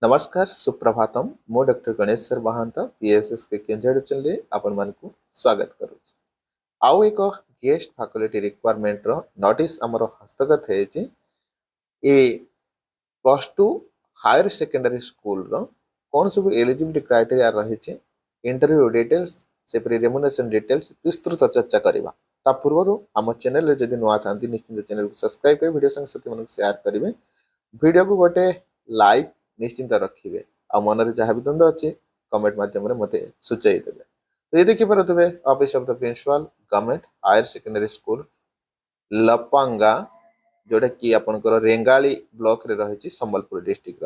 नमस्कार सुप्रभातम मो doctor Ganesh sir महांत PSS के केंद्र चैनल आपण मानकु स्वागत करूँ आउ एक गेस्ट फैकल्टी रिक्वायरमेंट रो नोटिस हमर हस्तगत है जे ए +2 हायर सेकेंडरी स्कूल रो कौन सब एलिजिबिलिटी क्राइटेरिया रही छे इंटरव्यू डिटेल्स से रेम्युनरेशन डिटेल्स विस्तृत चर्चा करबा ता पूर्व आम चैनल रे जदि नुआ थांती निश्चित चैनल को सब्सक्राइब कर वीडियो संग साथी मन शेयर करेंगे वीडियो को गोटे लाइक निश्चिंत रखिए आ मन में जहाँ भी द्वंद्व अच्छे कमेंट माध्यम मत सूचाई देवे तो ये देखिपे office of the principal government higher secondary school Lapanga जोटा कि आपंकर रेंगाली ब्लॉक रे रही Sambalpur district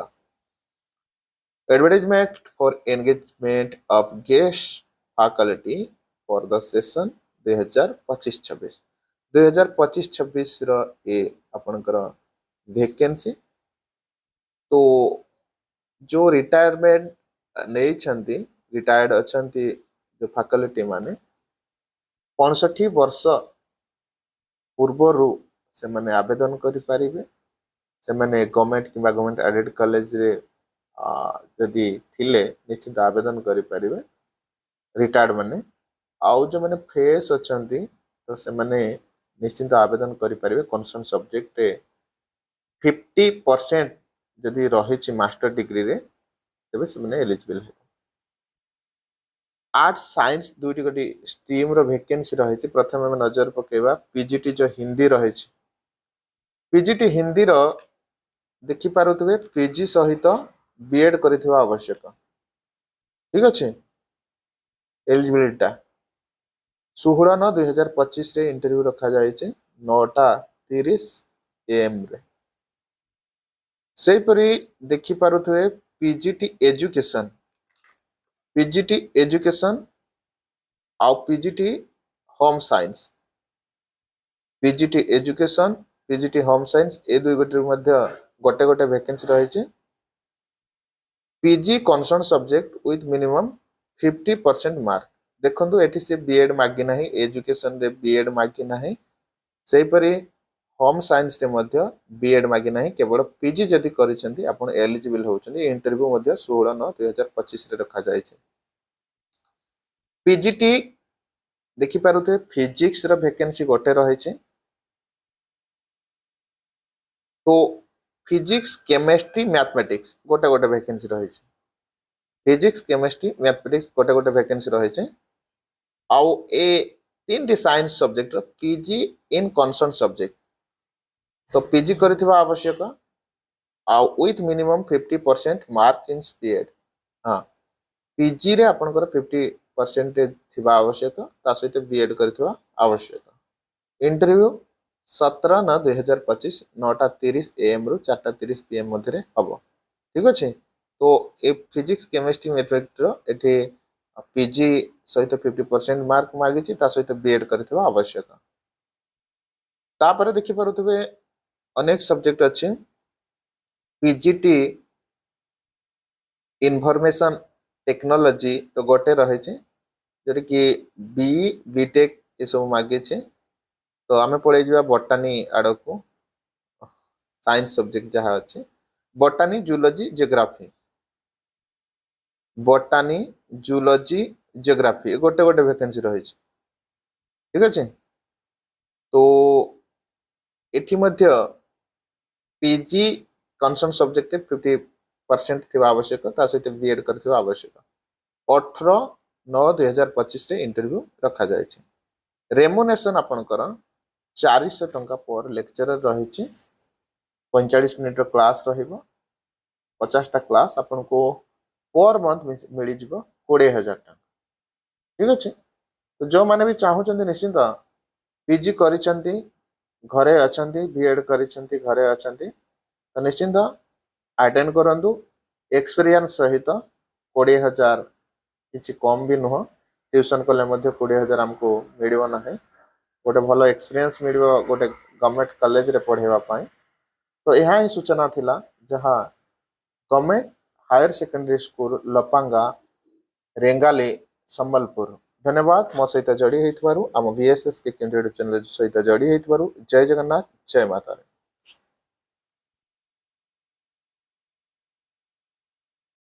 advertisement for engagement of guest faculty for the session 2025-26 2025-26 ये आपंकर वैकेंसी तो जो रिटायरमेंट नहीं रिटायर्ड अच्छा जो फैकल्टी माने 65 वर्ष पूर्वर से माने आवेदन करि परिबे से माने गवर्नमेंट किबा गवर्नमेंट एडेड कॉलेज रे जदि थिले निश्चित आवेदन करि परिबे रिटायर्ड माने आउ जो माने फ्रेश अछंती तो से माने निश्चित आवेदन करि परिबे कंसर्न सब्जेक्ट 50% जदि रही मास्टर डिग्री रे तबे से माने एलिजिबल है आर्ट्स साइंस दुईटी गोटी स्ट्रीम रो वैकेंसी रही प्रथम में नजर पकेबा पीजीटी जो हिंदी रही पीजीटी हिंदी रो देखि पारुतबे पीजी सहित बीएड करिथिबा आवश्यक ठीक अच्छे एलिजिबिलिटी 16/9/2025 रे इंटरव्यू रखा जायचे 9:30 AM रे सेपरी देखि पारुतबे पीजीटी एजुकेशन आउ PGT home science PGT education PGT home science ए दुई गोटे मध्य गोटे गोटे वैकेंसी रही PG concern subject with minimum 50% mark देखंतु एठी से बीएड मागी नाही एजुकेशन रे बीएड मागी नाही सेपरी होम साइंस रे मध्य बीएड मागी नाही केवल पीजी जदि करिसेंती आपण एलिजिबल होउछंती इंटरव्यू मध्य 16/9/2025 रे रखा जायছে पीजीटी देखि पारुथे फिजिक्स रो वैकेंसी गोटे रही तो फिजिक्स केमिस्ट्री मैथमेटिक्स गोटे गोटे वैकेंसी रही फिजिक्स केमिस्ट्री मैथमेटिक्स गोटे गोटे वैकेंसी रही आउ ए तीन साइंस सब्जेक्ट रो पीजी इन कंसर्न सब्जेक्ट तो पीजी करिथिबा आवश्यक आउ with minimum 50% mark in BEd हाँ पीजी रे आपनकर 50% थिबा आवश्यक ता सहित बीएड करिथिबा आवश्यक इंटरव्यू 17/9/2025 9:30 AM रु 4:30 PM मध्य हम ठीक अच्छे तो ए फिजिक्स केमिस्ट्री मैथमेटिक्स रो एठी पीजी सहित 50% मार्क मागिछि ता सहित बीएड करिथिबा आवश्यक तापर देखि पारुथबे अनेक सब्जेक्ट अच्छे पीजीटी इन्फॉर्मेशन टेक्नोलॉजी तो गोटे रही जोटा कि बी बीटेक ये सब मागे तो आम पड़े जा बटानी आड़ को साइंस सब्जेक्ट जहाँ अच्छे बटानी जूलॉजी जियोग्राफी बटानी जूलॉजी जियोग्राफी गोटे गोटे वैकेंसी रही ठीक अच्छे तो एठी मध्य पीजी कंसर्न सब्जेक्ट 50% थिबा आवश्यक ता सहित बीएड करथिबा आवश्यक 18/9/2025 रे इंटरव्यू रखा जायछि रेम्युनरेशन आपनकर 400 टंका पर लेक्चरर रही 45 मिनिट क्लास रहिबो 50 टा क्लास आपनको पर मंथ मिली जिवो 20,000 टंका ठीक अच्छे तो जो माने भी चाहूचंदी निश्चित पीजी करिसंती घरे अछंती बीएड करिसंती घरे अछंती तो निश्चित अटेंड करंतु एक्सपीरियंस सहित 20,000 किसी कम भी नुह ट्यूशन कले 20,000 हमको मिलिबो नाही गोटे भल एक्सपीरियंस मिलिबो गोटे गवर्नमेंट कॉलेज रे पढ़ेबा पाई तो यह ही सूचना थिला जहाँ government higher secondary school Lapanga Rengali Sambalpur धन्यवाद मो सहित जोड़ी होइथबारु आम बीएसएस के केंद्रीय चैनल सहित जोड़ी होइथबारु जय जगन्नाथ जय माता।